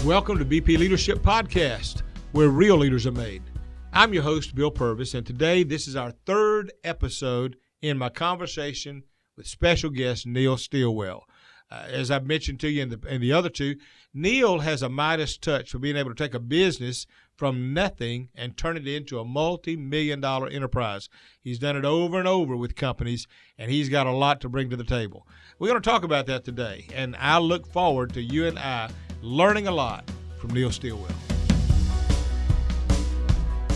Welcome to BP Leadership Podcast, where real leaders are made. I'm your host, Bill Purvis, and today this is our third episode in my conversation with special guest Neil Stillwell. As I've mentioned to you in the other two, Neil has a Midas touch for being able to take a business from nothing and turn it into a multi-million-dollar enterprise. He's done it over and over with companies, and he's got a lot to bring to the table. We're going to talk about that today, and I look forward to you and I learning a lot from Neil Stillwell.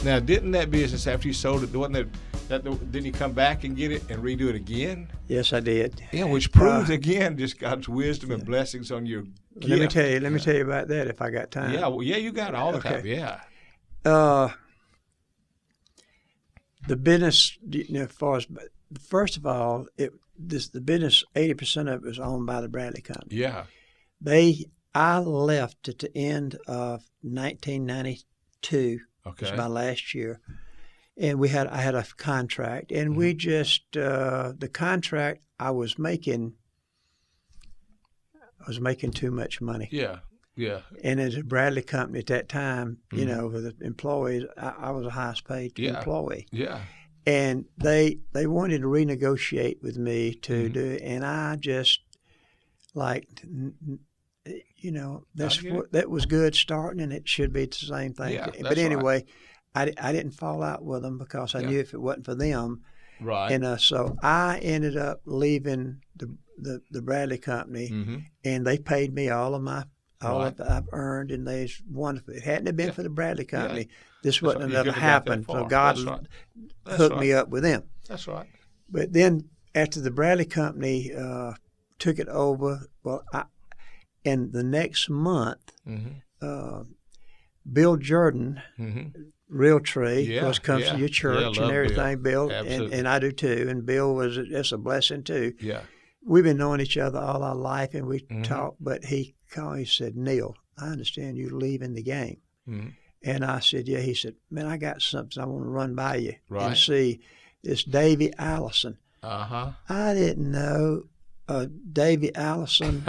Now, didn't that business, after you sold it, didn't you come back and get it and redo it again? Yes, I did. Yeah, which proves again just God's wisdom and blessings on your gift. Let me tell you about that if I got time. Yeah, well, you got it all the time. Yeah. The business, as far as first of all, the business 80% of it was owned by the Bradley Company. Yeah. I left at the end of 1992. Okay. It was my last year. And I had a contract, and we just the contract I was making too much money. Yeah, yeah. And as a Bradley Company at that time, with the employees, I was the highest paid employee. Yeah. And they wanted to renegotiate with me to do it, and I just that was good starting, and it should be the same thing. Yeah, but anyway. Right. I didn't fall out with them because I knew if it wasn't for them, right? And so I ended up leaving the Bradley Company, and they paid me all of that I've earned, and they's wonderful. It hadn't been for the Bradley Company, this wouldn't have never happened. So God hooked me up with them. That's right. But then after the Bradley Company took it over, and the next month, Bill Jordan. Realtree, of course, comes to your church and everything, Bill, and I do too. And Bill it's a blessing too. Yeah, we've been knowing each other all our life, and we talk. But he called. He said, "Neil, I understand you're leaving the game." And I said, "Yeah." He said, "Man, I got something I want to run by you and see." This Davy Allison. I didn't know Davy Allison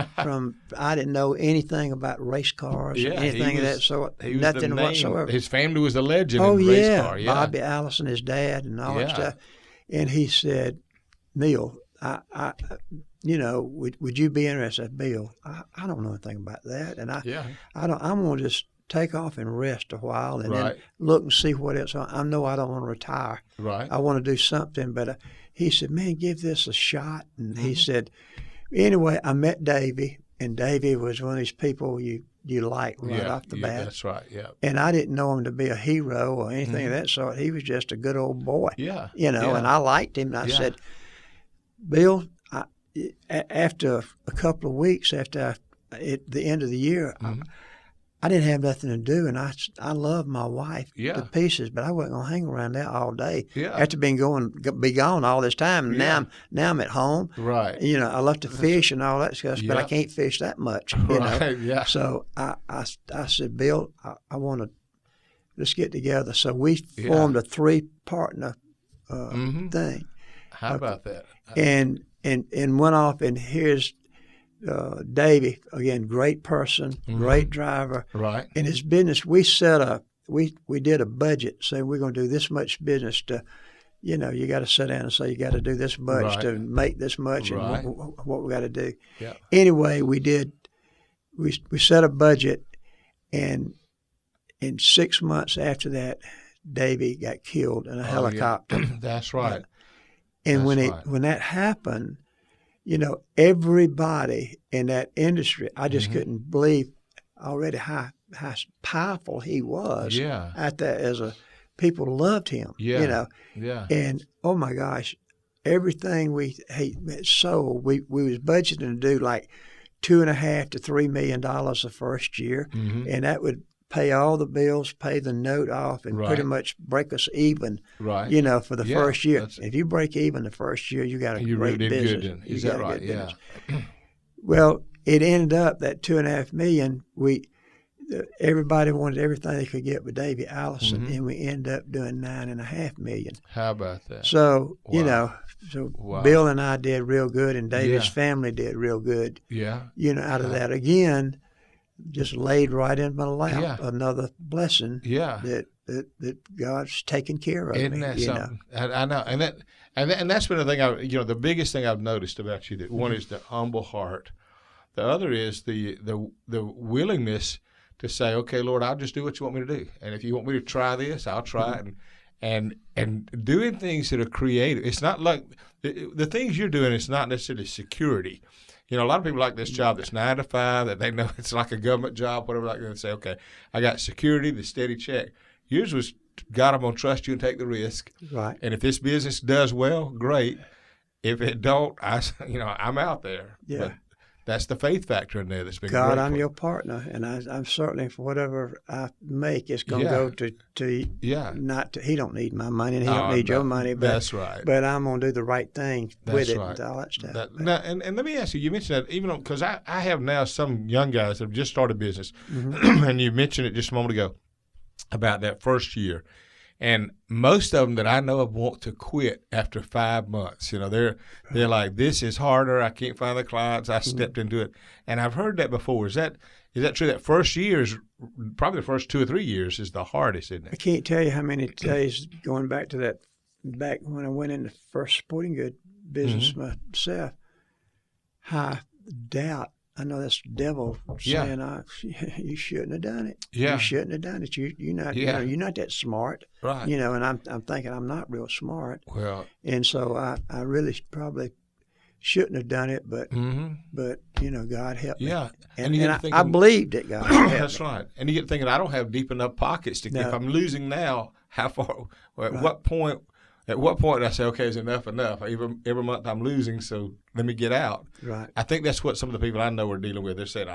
I didn't know anything about race cars or anything of that sort. Nothing whatsoever. His family was a legend in race car. Yeah, Bobby Allison, his dad, and all that stuff. And he said, "Neil, would you be interested?" I said, "Bill, I don't know anything about that, and I'm gonna just take off and rest a while, and then look and see what else. I know I don't want to retire. Right. I want to do something." But he said, "Man, give this a shot." And he said, anyway, I met Davy, and Davy was one of these people you like right off the bat. That's right, yeah. And I didn't know him to be a hero or anything of that sort. He was just a good old boy. Yeah. And I liked him. And I said, "Bill, after a couple of weeks at the end of the year, I didn't have nothing to do, and I love my wife to pieces, but I wasn't gonna hang around there all day. After be gone all this time, and now I'm at home. Right. I love to fish and all that stuff, but I can't fish that much. Yeah. So I said, "Bill, I want to let's get together." So we formed a 3-partner thing. How about that? And went off, and here's. Davey, again, great person, great driver. Right. In his business, we did a budget saying we're going to do this much business to, you got to sit down and say you got to do this much to make this much and what we got to do. Yeah. Anyway, we set a budget, and in 6 months after that, Davey got killed in a helicopter. Yeah. That's right. And when that happened, everybody in that industry, I just couldn't believe already how powerful he was out there people loved him, Yeah. And, oh, my gosh, everything we sold, we was budgeting to do like $2.5 to $3 million the first year, and that would pay all the bills, pay the note off, and pretty much break us even, for the first year. If you break even the first year, you got a great business. Good. Is that right? Yeah. Well, it ended up that $2.5 million, everybody wanted everything they could get with Davy Allison, and we ended up doing $9.5 million. How about that? So, Bill and I did real good, and Davy's family did real good. Yeah. Out of that. Again, just laid right in my lap. Yeah. Another blessing. Yeah. That God's taking care of Isn't me. that you something? know? I know, and that's been the thing. The biggest thing I've noticed about you. That one is the humble heart. The other is the willingness to say, okay, Lord, I'll just do what you want me to do, and if you want me to try this, I'll try it, and doing things that are creative. It's not like the things you're doing. It's not necessarily security. A lot of people like this job that's 9 to 5, that they know it's like a government job, whatever. Like they say, okay, I got security, the steady check. Yours was, God, I'm going to trust you and take the risk. Right. And if this business does well, great. If it don't, I'm out there. Yeah. But that's the faith factor in there that's been God, great. I'm your partner, and I'm certainly, for whatever I make, it's going to go to not to. He don't need my money, and he don't need your money. But that's right. But I'm going to do the right thing with it right. and all that stuff. And let me ask you. You mentioned that even because I have now some young guys that have just started business, and you mentioned it just a moment ago about that first year. And most of them that I know of want to quit after 5 months. They're like, this is harder. I can't find the clients. I stepped into it. And I've heard that before. Is that true? That first year is probably the first 2 or 3 years is the hardest, isn't it? I can't tell you how many days going back to back when I went into first sporting good business myself, how doubt. I know that's the devil saying, you shouldn't have done it. Yeah. You shouldn't have done it. You're not, you're not that smart. Right. And I'm thinking I'm not real smart. Well. And so I really probably shouldn't have done it, but God helped me. Yeah. And I believed that God helped me. That's right. And you get thinking, I don't have deep enough pockets to if I'm losing now, how far, at what point did I say, okay, is enough? Every month I'm losing, so let me get out. Right. I think that's what some of the people I know are dealing with. They're saying,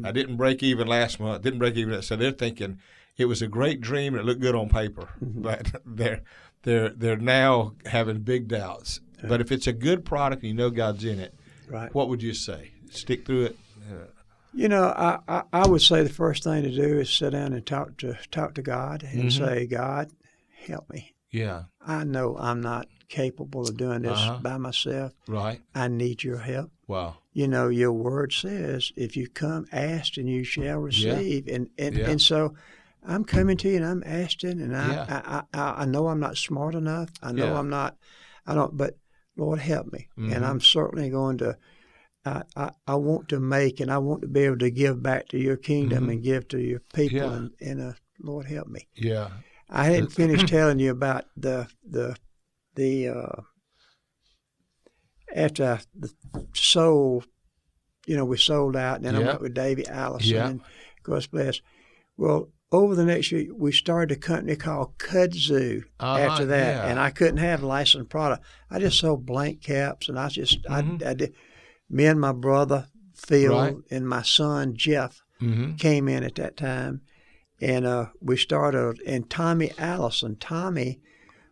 I didn't break even last month, didn't break even. So they're thinking it was a great dream and it looked good on paper, but they're now having big doubts. Yeah. But if it's a good product and you know God's in it, right. What would you say? Stick through it? I would say the first thing to do is sit down and talk to God and say, God, help me. Yeah. I know I'm not capable of doing this by myself. Right. I need your help. Wow. Your word says, if you come, ask, and you shall receive. Yeah. And so I'm coming to you, and I'm asking, and I know I'm not smart enough. I know I'm not. But Lord, help me. And I'm certainly going to, I want to make, and I want to be able to give back to your kingdom and give to your people. And Lord, help me. Yeah. I hadn't finished telling you about the after I sold, we sold out, and then I went with Davey Allison, and God bless. Well, over the next year, we started a company called Kudzu after that, and I couldn't have licensed product. I just sold blank caps, and I did. Me and my brother Phil and my son Jeff came in at that time. And we started, and Tommy Allison. Tommy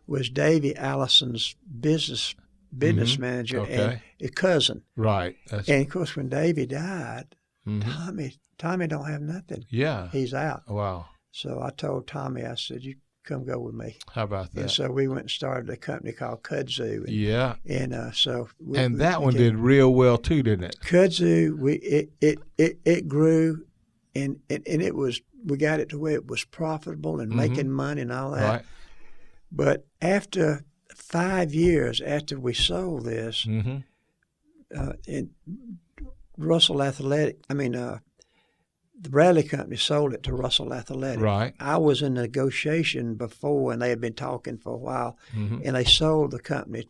was Davey Allison's business manager and a cousin. Right. And of course, when Davey died, Tommy don't have nothing. Yeah. He's out. Wow. So I told Tommy, I said, you come go with me. How about that? And so we went and started a company called Kudzu. And that one did real well too, didn't it? Kudzu, it grew, and it was. We got it to where it was profitable and making money and all that. Right. But after 5 years after we sold this, Russell Athletic, the Bradley Company sold it to Russell Athletic. Right. I was in negotiation before, and they had been talking for a while, and they sold the company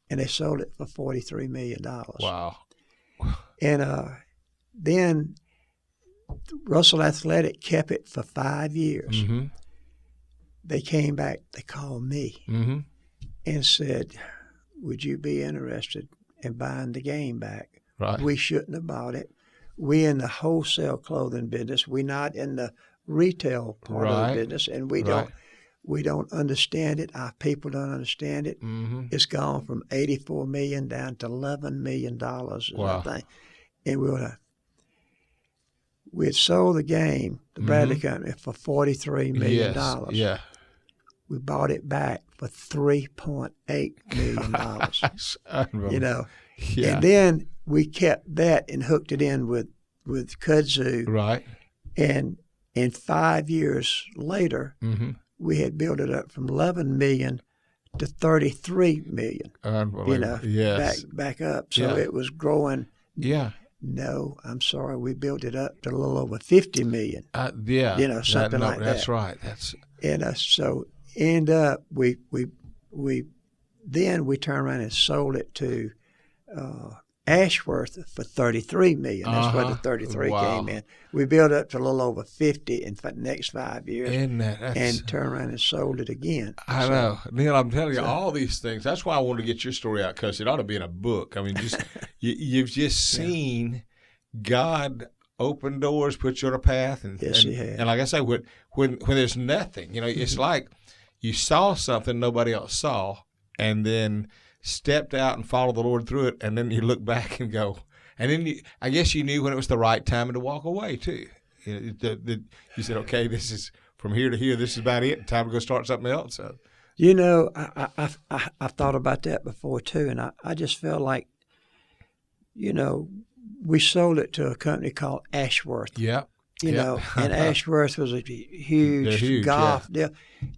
and they sold it for $43 million. Wow. And then Russell Athletic kept it for 5 years. They came back, they called me and said, would you be interested in buying the game back? Right. We shouldn't have bought it. We in the wholesale clothing business. We're not in the retail part of the business, and we don't understand it. Our people don't understand it. It's gone from $84 million down to $11 million. Wow. And we had sold the game, the Bradley Company, for $43 million. Yes. Yeah. We bought it back for $3.8 million. Unbelievable. And then we kept that and hooked it in with kudzu. Right. And 5 years later, we had built it up from 11 million to 33 million. Unbelievable. Yes. Back up. So it was growing. Yeah. No, I'm sorry. We built it up to a little over 50 million. Something like that. That's right. And so end up we turned around and sold it to Ashworth for 33 million. That's where the 33 came in. We built it up to a little over 50 in the next 5 years. And turned around and sold it again. I know. Neil, I'm telling you, all these things, that's why I wanted to get your story out, because it ought to be in a book. I mean, just you've just seen God open doors, put you on a path. Yes, he has. And like I say, when there's nothing, it's like you saw something nobody else saw, and then stepped out and followed the Lord through it, and then you look back and go, and then I guess you knew when it was the right time to walk away too. You said, okay, this is from here to here. This is about it. Time to go start something else. So. I've thought about that before too, and I just felt like, we sold it to a company called Ashworth. Yeah. And Ashworth was a huge golf deal.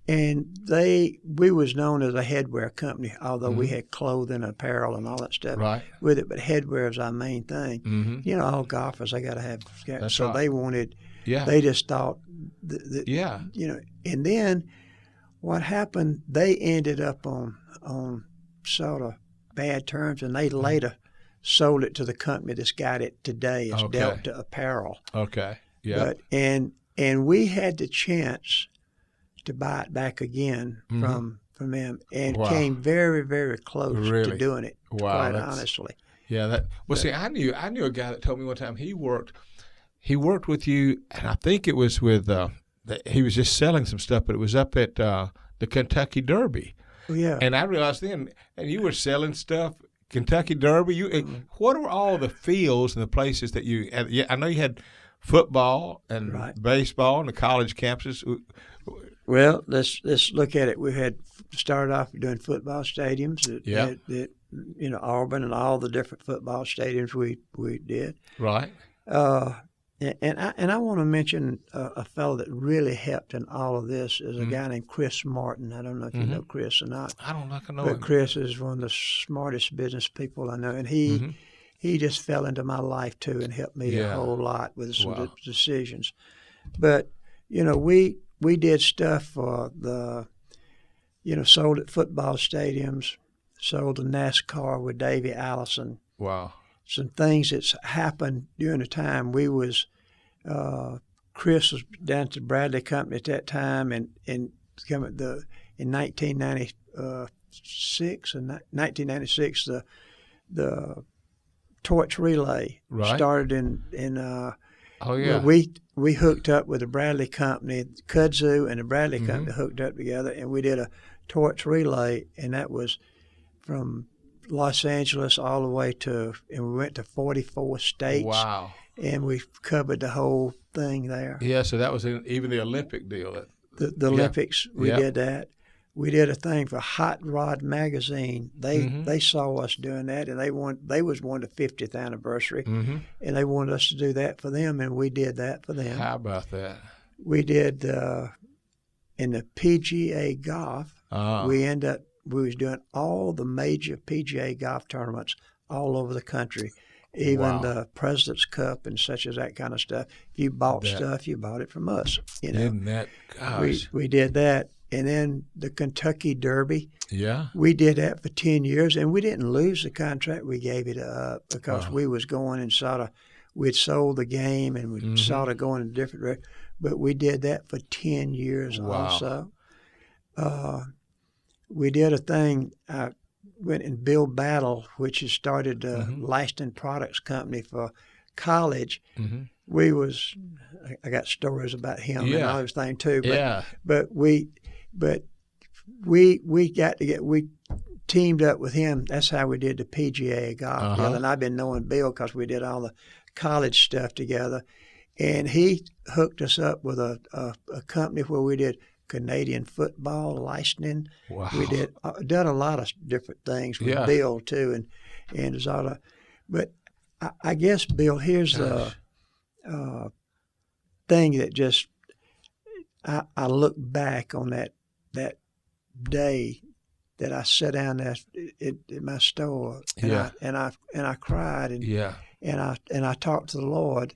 And we was known as a headwear company, although we had clothing, apparel, and all that stuff with it. But headwear is our main thing. All golfers, they got to have. That's so right. they wanted. Yeah. They just thought. And then what happened? They ended up on sort of bad terms, and they later sold it to the company that's got it today. It's Delta Apparel. Okay. Yeah. But and we had the chance to buy it back again from them, and came very, very close to doing it. Quite honestly. Yeah. See, I knew a guy that told me one time he worked with you, and I think it was with he was just selling some stuff, but it was up at the Kentucky Derby. Oh, yeah. And I realized then, and you were selling stuff. Kentucky Derby. What were all the fields and the places that you? I know you had football and baseball and the college campuses. Well, let's look at it. We had started off doing football stadiums at Auburn and all the different football stadiums we did. Right. And I want to mention a fellow that really helped in all of this is a guy named Chris Martin. I don't know if you know Chris or not. I don't know but him. Chris is one of the smartest business people I know, and he just fell into my life too and helped me a whole lot with some decisions. But we did stuff for the sold at football stadiums, sold to NASCAR with Davey Allison. Wow. Some things that's happened during the time we was Chris was down at the Bradley Company at that time, and in 1996 the torch relay started in we hooked up with the Bradley Company, kudzu and the Bradley Company hooked up together, and we did a torch relay, and that was from Los Angeles all the way and we went to 44 states. Wow. And we covered the whole thing there. Yeah, so that was even the Olympic deal. The Olympics, we did that. We did a thing for Hot Rod Magazine. They saw us doing that, and they was wanting the 50th anniversary, and they wanted us to do that for them, and we did that for them. How about that? We did in the PGA golf. We was doing all the major PGA golf tournaments all over the country, even the President's Cup and such as that kind of stuff. If you bought stuff, you bought it from us. Isn't that, gosh. We did that. And then the Kentucky Derby. Yeah. We did that for 10 years, and we didn't lose the contract. We gave it up because we was going and we'd sold the game and we sort of going in a different direction. But we did that for 10 years also. We did a thing, I went and built Battle, which has started a lasting products company for college. I got stories about him and all those things too. But we teamed up with him. That's how we did the PGA golf deal. And I've been knowing Bill because we did all the college stuff together. And he hooked us up with a company where we did Canadian football licensing. Wow. We done a lot of different things with Bill too, and it's all. But I guess Bill, here's thing that just I look back on that day that I sat down at my store and I cried and I talked to the Lord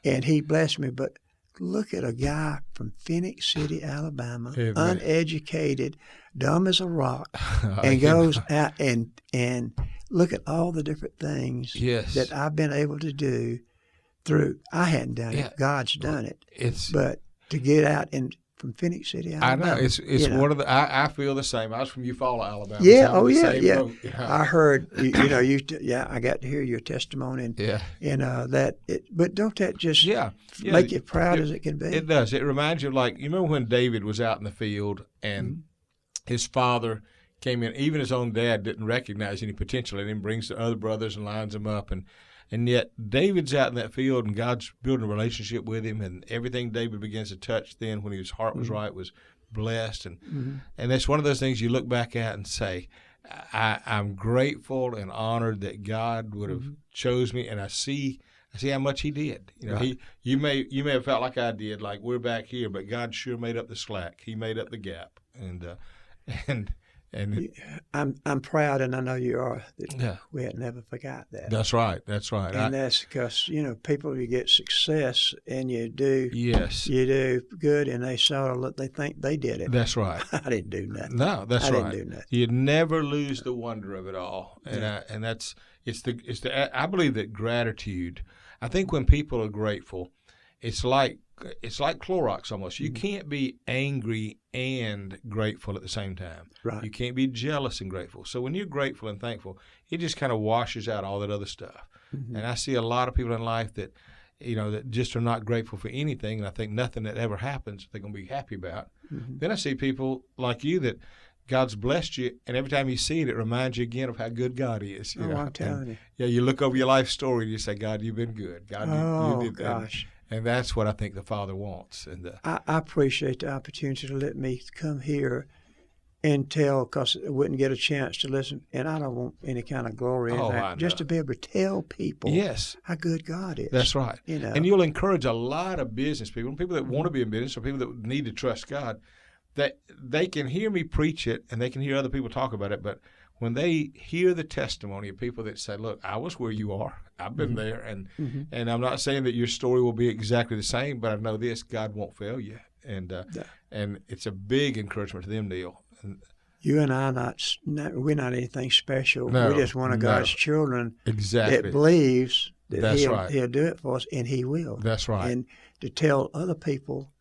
and He blessed me. But look at a guy from Phoenix City, Alabama, uneducated, dumb as a rock, and goes out and look at all the different things that I've been able to do through. I hadn't done it. God's done it. But to get out from Phoenix City, Alabama. I know it's one of the. I feel the same. I was from Eufaula, Alabama. Yeah, I heard. I got to hear your testimony, and but don't that just make you proud as it can be? It does. It reminds you, like, you remember when David was out in the field and his father came in. Even his own dad didn't recognize any potential in him. Brings the other brothers and lines them up, and yet David's out in that field, and God's building a relationship with him, and everything David begins to touch then when his heart was right was blessed. And that's one of those things you look back at and say, I'm grateful and honored that God would have chose me, and I see how much He did. You may have felt like I did, like we're back here, but God sure made up the slack. He made up the gap, and I'm proud, and I know you are. We had never forgot that. That's right. And that's because people, you get success and you do good, and they think they did it. That's right. I didn't do nothing. No, that's right. I didn't do nothing. You never lose the wonder of it all, and I believe that gratitude. I think when people are grateful, it's like Clorox almost. You can't be angry and grateful at the same time. Right. You can't be jealous and grateful. So when you're grateful and thankful, it just kind of washes out all that other stuff. And I see a lot of people in life that, that just are not grateful for anything, and I think nothing that ever happens they're going to be happy about. Then I see people like you that God's blessed you, and every time you see it, it reminds you again of how good God is. I'm telling you. Yeah, you look over your life story and you say, God, you've been good. God, you did that. Gosh. And that's what I think the Father wants. And I appreciate the opportunity to let me come here and tell, because I wouldn't get a chance to listen, and I don't want any kind of glory in that. Just to be able to tell people how good God is. That's right. And you'll encourage a lot of business people that want to be in business, or people that need to trust God, that they can hear me preach it and they can hear other people talk about it, but when they hear the testimony of people that say, look, I was where you are, I've been there, and I'm not saying that your story will be exactly the same, but I know this, God won't fail you. And it's a big encouragement to them, Neil. You and I, we're not anything special. No, we're just one of God's children that believes that He'll do it for us, and He will. That's right. And to tell other people,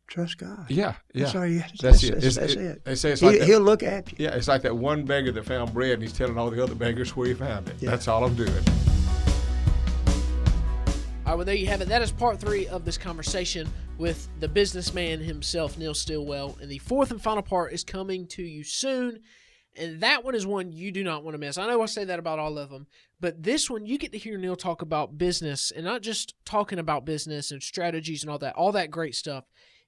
trust God. Yeah. That's all you have to do. That's it. That's it. They say He'll look after you. Yeah, it's like that one beggar that found bread, and he's telling all the other beggars where he found it. Yeah. That's all I'm doing. All right, well, there you have it. That is part 3 of this conversation with the businessman himself, Neil Stillwell. And the fourth and final part is coming to you soon. And that one is one you do not want to miss. I know I say that about all of them, but this one, you get to hear Neil talk about business, and not just talking about business and strategies and all that great stuff.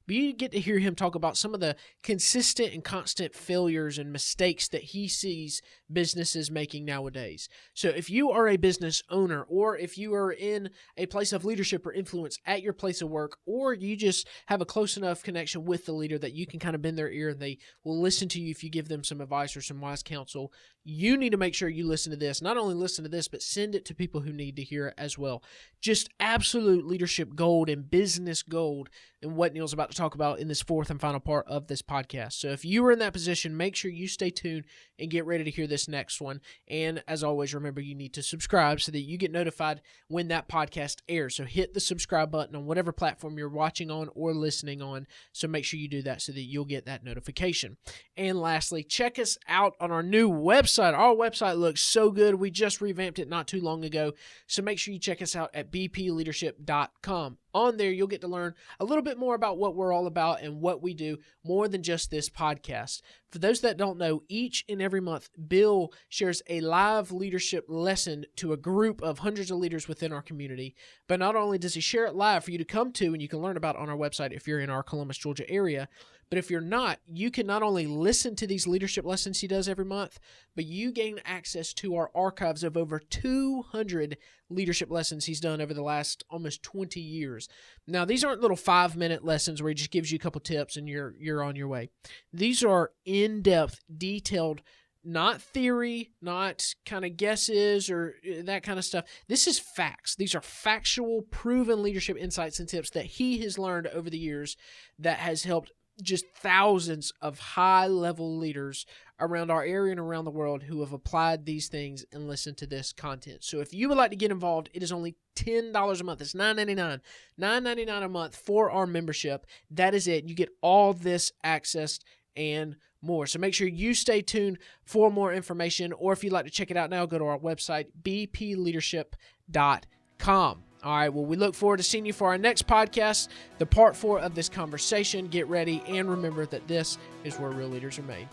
But you get to hear him talk about some of the consistent and constant failures and mistakes that he sees businesses making nowadays. So if you are a business owner, or if you are in a place of leadership or influence at your place of work, or you just have a close enough connection with the leader that you can kind of bend their ear and they will listen to you if you give them some advice or some wise counsel, you need to make sure you listen to this. Not only listen to this, but send it to people who need to hear it as well. Just absolute leadership gold and business gold and what Neil's about to talk about in this fourth and final part of this podcast. So if you are in that position, make sure you stay tuned and get ready to hear this next one. And as always, remember, you need to subscribe so that you get notified when that podcast airs. So hit the subscribe button on whatever platform you're watching on or listening on. So make sure you do that so that you'll get that notification. And lastly, check us out on our new website. Our website looks so good. We just revamped it not too long ago. So make sure you check us out at bpleadership.com. On there, you'll get to learn a little bit more about what we're all about and what we do, more than just this podcast. For those that don't know, each and every month, Bill shares a live leadership lesson to a group of hundreds of leaders within our community. But not only does he share it live for you to come to and you can learn about on our website if you're in our Columbus, Georgia area, but if you're not, you can not only listen to these leadership lessons he does every month, but you gain access to our archives of over 200 leadership lessons he's done over the last almost 20 years. Now, these aren't little 5-minute lessons where he just gives you a couple tips and you're on your way. These are in-depth, detailed, not theory, not kind of guesses or that kind of stuff. This is facts. These are factual, proven leadership insights and tips that he has learned over the years that has helped just thousands of high-level leaders around our area and around the world who have applied these things and listened to this content. So if you would like to get involved, it is only $10 a month. It's $9.99. $9.99 a month for our membership. That is it. You get all this access and more. So make sure you stay tuned for more information, or if you'd like to check it out now, go to our website, bpleadership.com. All right, well, we look forward to seeing you for our next podcast, the part 4 of this conversation. Get ready, and remember that this is where real leaders are made.